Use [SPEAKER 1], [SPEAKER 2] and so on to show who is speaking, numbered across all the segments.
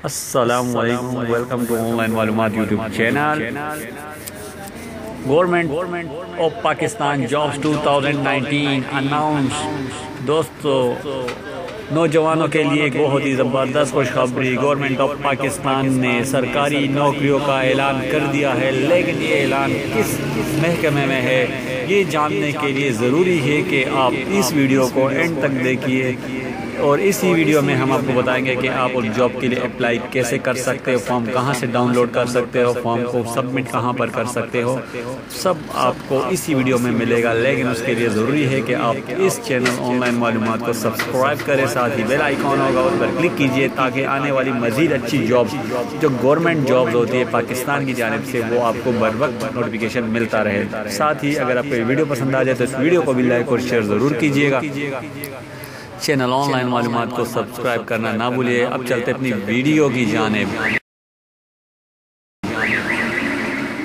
[SPEAKER 1] अस्सलामुअलैकुम, welcome to online मालूमात YouTube channel. Government of Pakistan jobs 2019 announce. दोस्तों, नौजवानों के लिए एक बहुत ही ज़बरदस्त खुशखबरी। गवर्नमेंट ऑफ पाकिस्तान ने सरकारी नौकरियों का ऐलान कर दिया है, लेकिन ये ऐलान किस महकमे में है ये जानने के लिए ज़रूरी है कि आप इस वीडियो को एंड तक देखिए। और इसी वीडियो में हम आपको बताएंगे कि आप उस जॉब के लिए अप्लाई कैसे कर सकते हो, फॉर्म कहां से डाउनलोड कर सकते हो, फॉर्म को सबमिट कहां पर कर सकते हो, सब आपको इसी वीडियो में मिलेगा। लेकिन उसके लिए ज़रूरी है कि आप इस चैनल ऑनलाइन मालूमात को सब्सक्राइब करें, साथ ही बेल आइकॉन होगा उस पर क्लिक कीजिए ताकि आने वाली मज़ीद अच्छी जॉब्स जो गवर्नमेंट जॉब्स होती है पाकिस्तान की जानिब से वो आपको बर वक्त नोटिफिकेशन मिलता रहे। साथ ही अगर आपको वीडियो पसंद आ जाए तो इस वीडियो को भी लाइक और शेयर ज़रूर कीजिएगा। चैनल ऑनलाइन मालूमात को सब्सक्राइब करना ना भूलिए। अब चलते अपनी वीडियो की जानिब।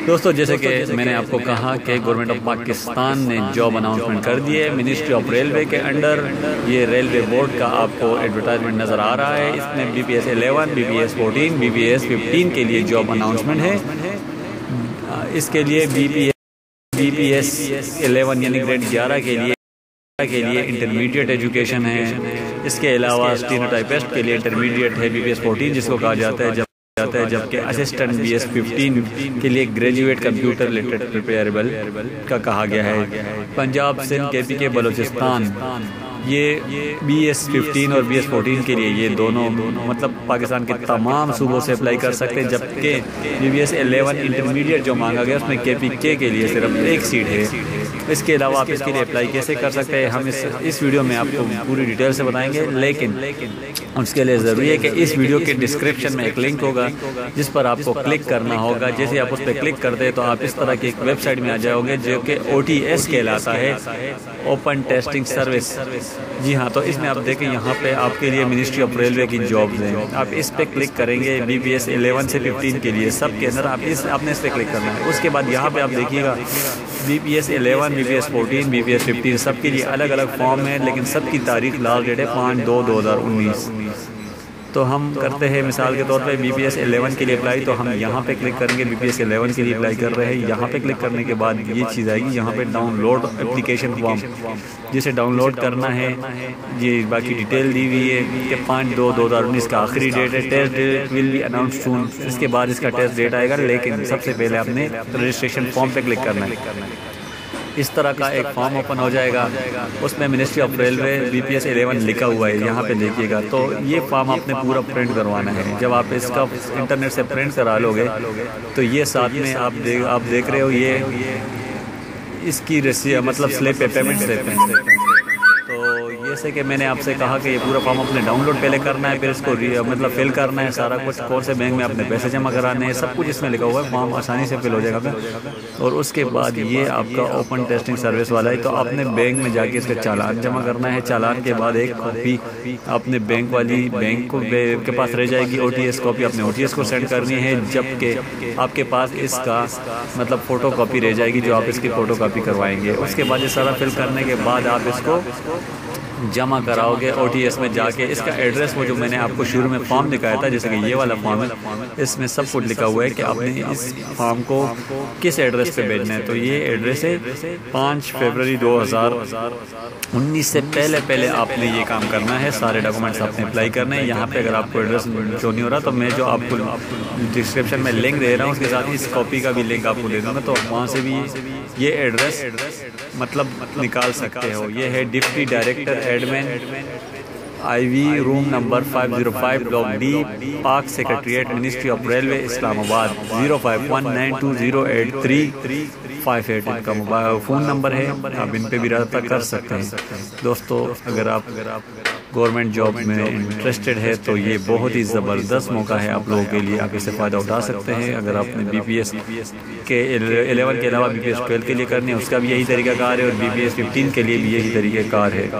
[SPEAKER 1] दोस्तों, जैसे कि मैंने आपको कहा कि गवर्नमेंट ऑफ पाकिस्तान ने जॉब अनाउंसमेंट कर दी है मिनिस्ट्री ऑफ रेलवे के अंडर। ये रेलवे बोर्ड का आपको एडवर्टाइजमेंट नज़र आ रहा है। इसमें BPS 11, BPS 14, BPS 15 के लिए जॉब अनाउंसमेंट है। इसके लिए BPS 11 यानी ग्रेड 11 के लिए इंटरमीडिएट एजुकेशन है। इसके अलावा स्टेनोटाइपिस्ट के लिए इंटरमीडिएट है BPS 14 जिसको कहा जाता है, जबकि असिस्टेंट BS 15 के लिए ग्रेजुएट कंप्यूटर रिलेटेड प्रिपेरेबल का कहा गया है। पंजाब, सिंध, KPK, बलूचिस्तान ये BS 15 और BS 14 के लिए ये दोनों मतलब पाकिस्तान के तमाम सूबों से अप्लाई कर सकते हैं। जबकि BPS 11 इंटरमीडिएट जो मांगा गया उसमें KPK के लिए सिर्फ एक सीट है। इसके अलावा आप इसके लिए अप्लाई कैसे कर सकते हैं हम इस वीडियो में आपको पूरी डिटेल से बताएंगे। लेकिन उसके लिए ज़रूरी है कि इस वीडियो के डिस्क्रिप्शन में एक लिंक होगा जिस पर आपको क्लिक करना होगा। जैसे आप उस पर क्लिक करते हैं तो आप इस तरह की एक वेबसाइट में आ जाओगे जो कि OTS कहलाता है, ओपन टेस्टिंग सर्विस। जी हाँ, तो इसमें आप देखें यहाँ पे आपके लिए मिनिस्ट्री ऑफ रेलवे की जॉब्स हैं। आप इस पे क्लिक करेंगे BPS 11 से 15 के लिए सब के अंदर आपने इस पे क्लिक करना है। उसके बाद यहाँ पे आप देखिएगा BPS 11, BPS 14, BPS 15 सब के लिए अलग अलग फॉर्म है, लेकिन सबकी तारीख लास्ट डेट है 5/2/2019। तो हम करते हैं मिसाल के तौर पे BPS 11 के लिए अप्लाई, तो हम यहाँ पे क्लिक करेंगे। BPS 11 के लिए अप्लाई कर रहे हैं। यहाँ पे क्लिक करने के बाद ये चीज़ आएगी, यहाँ पे डाउनलोड एप्लीकेशन फॉर्म जिसे डाउनलोड करना है। ये बाकी डिटेल दी हुई है कि 5/2/2019 का आखिरी डेट है। Test date will be announce soon. इसके बाद इसका टेस्ट डेट आएगा, लेकिन सबसे पहले आपने रजिस्ट्रेशन फॉर्म पे क्लिक करना है। इस तरह का एक फॉर्म ओपन हो जाएगा, उसमें मिनिस्ट्री ऑफ रेलवे BPS 11 लिखा हुआ है, यहाँ पे देखिएगा। तो ये फॉर्म आपने पूरा प्रिंट करवाना है। जब आप इसका इंटरनेट से प्रिंट करा लोगे तो ये साथ में आप देख रहे हो ये इसकी रसीद मतलब स्लिप पेमेंट स्लिप है। तो जैसे कि मैंने आपसे कहा कि ये पूरा फॉर्म अपने डाउनलोड पहले करना है, फिर इसको मतलब फिल करना है सारा कुछ, कौन से बैंक में आपने पैसे जमा कराने हैं, सब कुछ इसमें लिखा हुआ है। फॉर्म आसानी से फिल हो जाएगा। और उसके बाद ये आपका ओपन टेस्टिंग सर्विस वाला है, तो आपने बैंक में जाके इसका चालान जमा करना है। चालान के बाद एक कॉपी आपने बैंक के पास रह जाएगी। OTS कॉपी आपने OTS को सेंड करनी है, जबकि आपके पास इसका मतलब फ़ोटो कॉपी रह जाएगी जो आप इसकी फ़ोटो कॉपी करवाएंगे। उसके बाद ये सारा फिल करने के बाद आप इसको जमा कराओगे OTS में जाके। इसका एड्रेस वो जो मैंने आपको शुरू में फॉर्म दिखाया था, जैसे कि ये वाला फॉर्म है, इसमें सब कुछ लिखा हुआ है कि आपने इस फॉर्म को किस एड्रेस पे भेजना है। तो ये एड्रेस है 5 फरवरी 2019 से पहले आपने ये काम करना है। सारे डॉक्यूमेंट्स आपने अप्लाई करने हैं। यहाँ पे अगर आपको एड्रेस शो नहीं हो रहा तो मैं जो आपको डिस्क्रिप्शन में लिंक दे रहा हूँ उसके साथ इस कॉपी का भी लिंक आपको दे दूँगा, तो वहाँ से भी ये एड्रेस मतलब निकाल सकते हो। ये है deputy director admin IV room number 505 block D, पाक secretariat ministry of railway Islamabad. 0519208358 इनका मोबाइल फ़ोन नंबर है, आप इन पे भी रब्ता कर सकते हैं। दोस्तों, अगर आप गवर्नमेंट जॉब में इंटरेस्टेड है तो ये बहुत ही ज़बरदस्त मौका है आप लोगों के लिए, आप इससे फ़ायदा उठा सकते हैं। अगर आपने BPS के 11 के अलावा BPS 12 के लिए करनी है उसका भी यही तरीका कार है, और BPS 15 के लिए भी यही तरीका कार है।